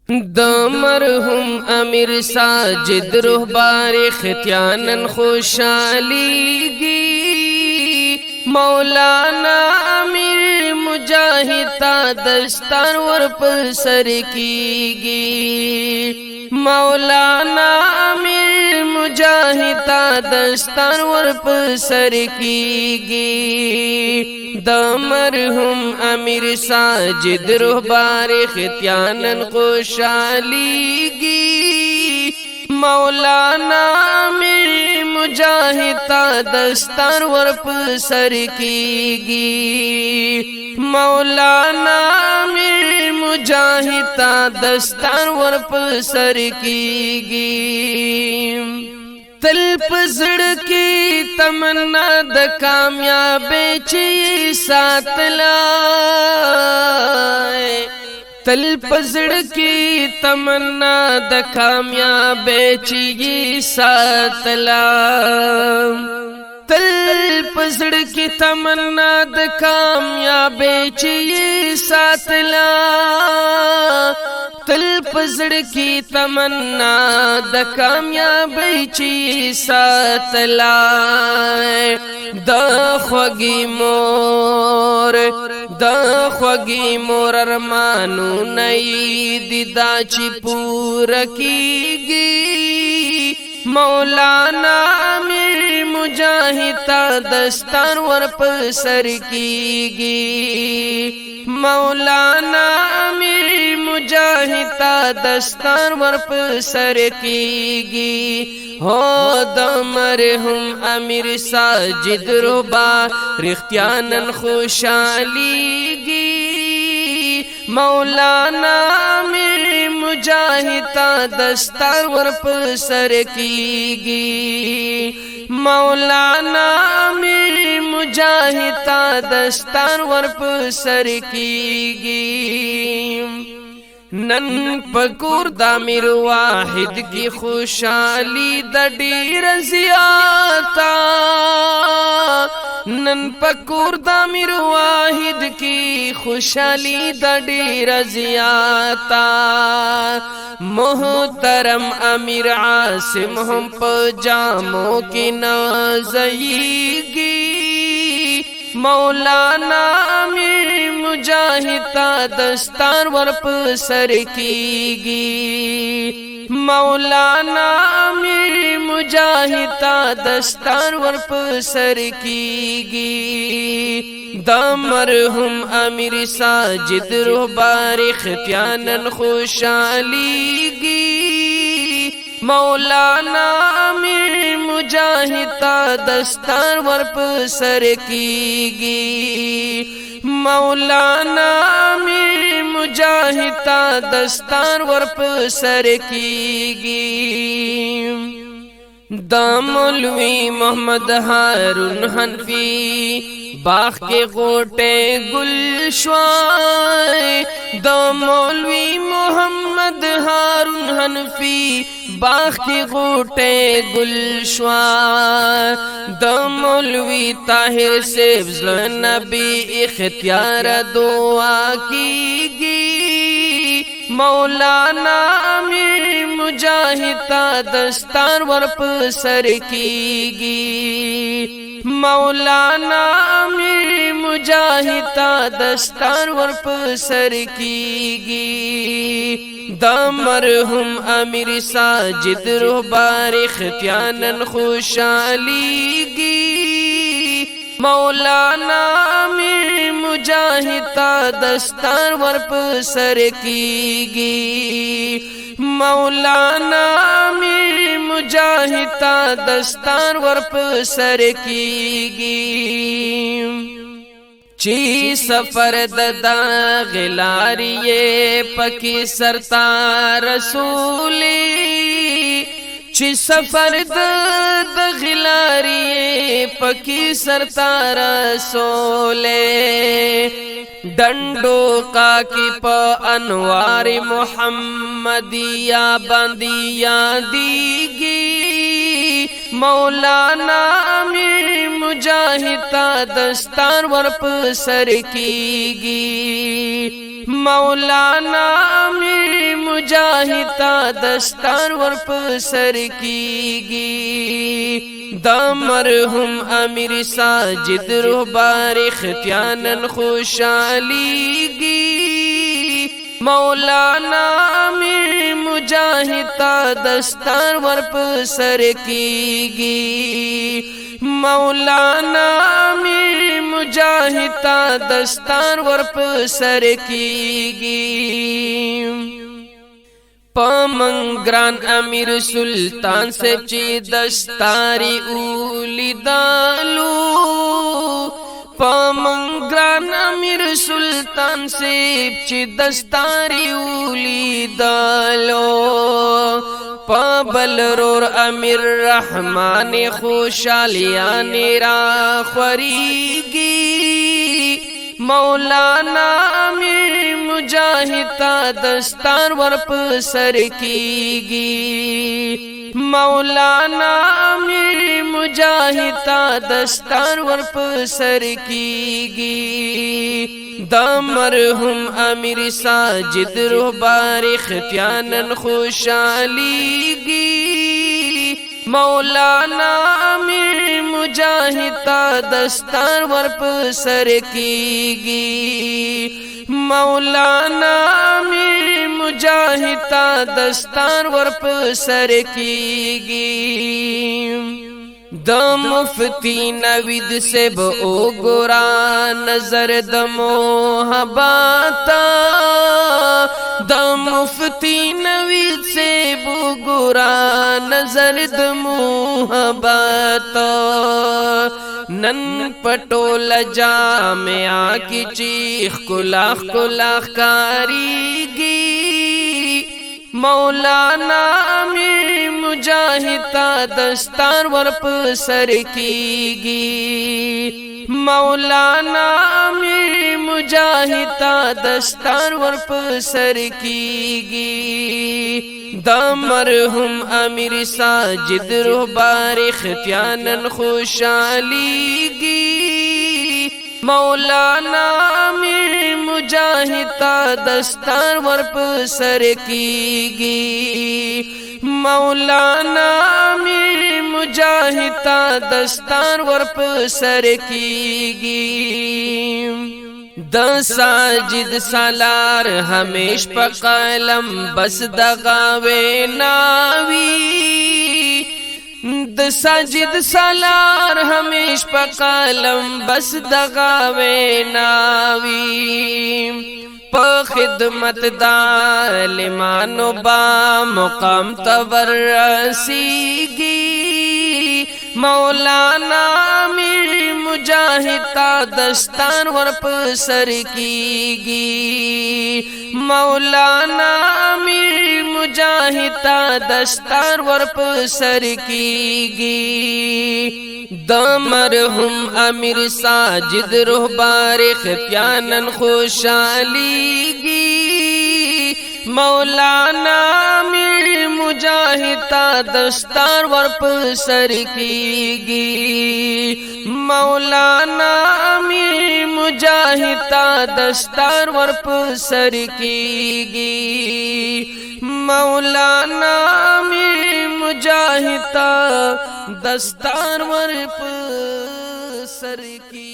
د مرحوم امیر ساجد روح بار ختیانن خوشالیگی مولانا امیر مجاہد تا دستار ور پر سر کیگی مولانا امیر مجاہد تا دستار ور پر سر کیگی د مرحوم امیر ساجد روح بار ختیانن خوشالیگی مولانا امیر مجاہد تا دستار ور پر سر کیگی مولانا امیر مجاہد تا دستار ور پر سر کیگی تل پزړ کی تمنا د کامیابی چی ساتلا تل پزړ کی تمنا د کامیابی چی ساتلا تل پزړ کی تمنا د کامیابی چی ساتلا تل پزړ کی تمنا د کامیابی چی ساتلا د خوږی مور ارمانو نئی دیدا چی پورا کیگی مولانا امیر مجاہد تا دستار ور پر سر کیگی مولانا امیر مجاہد تا دستار ور پر سر کیگی ہو د مرحوم امیر ساجد روح بار ختیانن خوشالیگی مولانا امیر مجاہد تا دستار ور پر سر کیگی مولانا امیر مجاہد تا دستار ور پر سر کیگی نن پکور د امیر واحد کی خوشالی د ډیر زیاتا نن پکور د امیر واحد کی خوشالی د ډیر زیاتا محترم امیر عاصم هم پجامو کی نازیگی مولانا امیر مجاہد تا دستار ور پر سر کیگی مولانا امیر مجاہد تا دستار ور پر سر کیگی د مرحوم امیر ساجد روح بار ختیانن خوشالیگی مولانا امیر مجاہد تا دستار ور پر سر کیگی مولانا امیر مجاہد تا دستار ور پر سر کیگی دا مولوی محمد ہارون حنفی باغ کے غوٹے گل شوائے دا مولوی محمد ہارون حنفی باغ کے غوٹے گل شوائے دا مولوی طاہر سیبز نبی اختیار دعا کیگی مولانا امیر مجاہد تا دستار ور پر سر کیگی مولانا امیر مجاہد تا دستار ور پر سر کیگی د مرحوم امیر ساجد روح بار ختیانن خوشالیگی مولانا امیر مجاہد تا دستار ور پر سر کیگی مولانا امیر مجاہد تا دستار ور پر سر کیگی چی سفر ددا غلاریے پکی سرتا رسولی چی سفر د غلاریے پکی سرتا رسولے ڈنڈو کا کی پا انوار محمدیہ باندیا دیگی مولانا امیر مجاہد تا دستار ور پر سر کیگی مولانا امیر مجاہد مجاهدتا دستار ور په سر کیږي دا مرحوم امیر ساجد رهبر ختیانن خوشاليږي مولانا امیر مجاهدتا دستار ور په سر کیږي مولانا امیر مجاهدتا دستار ور په سر کیږي پمنګران امیر سلطان سے چې دستاری اولیدالو پمنګران امیر سلطان سے چې دستاری اولیدالو پابل رور امیر رحمان خوشالیان را خوریږي مولانا امیر مجاهدتا دستار ور په سر کیږي مولانا امیر مجاهدتا دستار ور په سر کیږي دا مرحوم امیر ساجد رهبر ختیانن خوشاليږي مولانا امیر مجاهدتا دستار ور په سر کیږي مولانا امیر مجاهدتا دستار ور په سر کیږي د مفتی نوید سے او ګورا نظر د محبت د مفتی نوید سے او ګورا نظر د محبت نن پټول جامعا کی چیخ کلاخ کلاخ کاریږي مولانا امیر مجاهدتا دستار ور په سر کیږي مولانا امیر مجاهدتا دستار ور په سر کیږي دا مرحوم امیر ساجد رهبر ختیانن خوشاليږي مولانا امیر مجاهدتا دستار ور په سر کیږي مولانا امیر مجاهدتا دستار ور په سر کیږي د ساجد سالار همیش په قلم بس دغاوي ناوي د ساجد سالار همیش په قلم بس دغاوي ناوي په خدمت دالمانو با مقام تور رسیږي مولانا امیر مجاهدتا دستار ور په سر کیږي مولانا امیر مجاهدتا دستار ور په سر کیږي د مرحوم امیر ساجد رهبر ختیانن خوشاليږي مولانا امیر مجاهدتا دستار ور په سر کیږي مولانا امیر مجاهدتا دستار ور په سر کیږي مولانا امیر مجاهدتا دستار ور په سر کیږي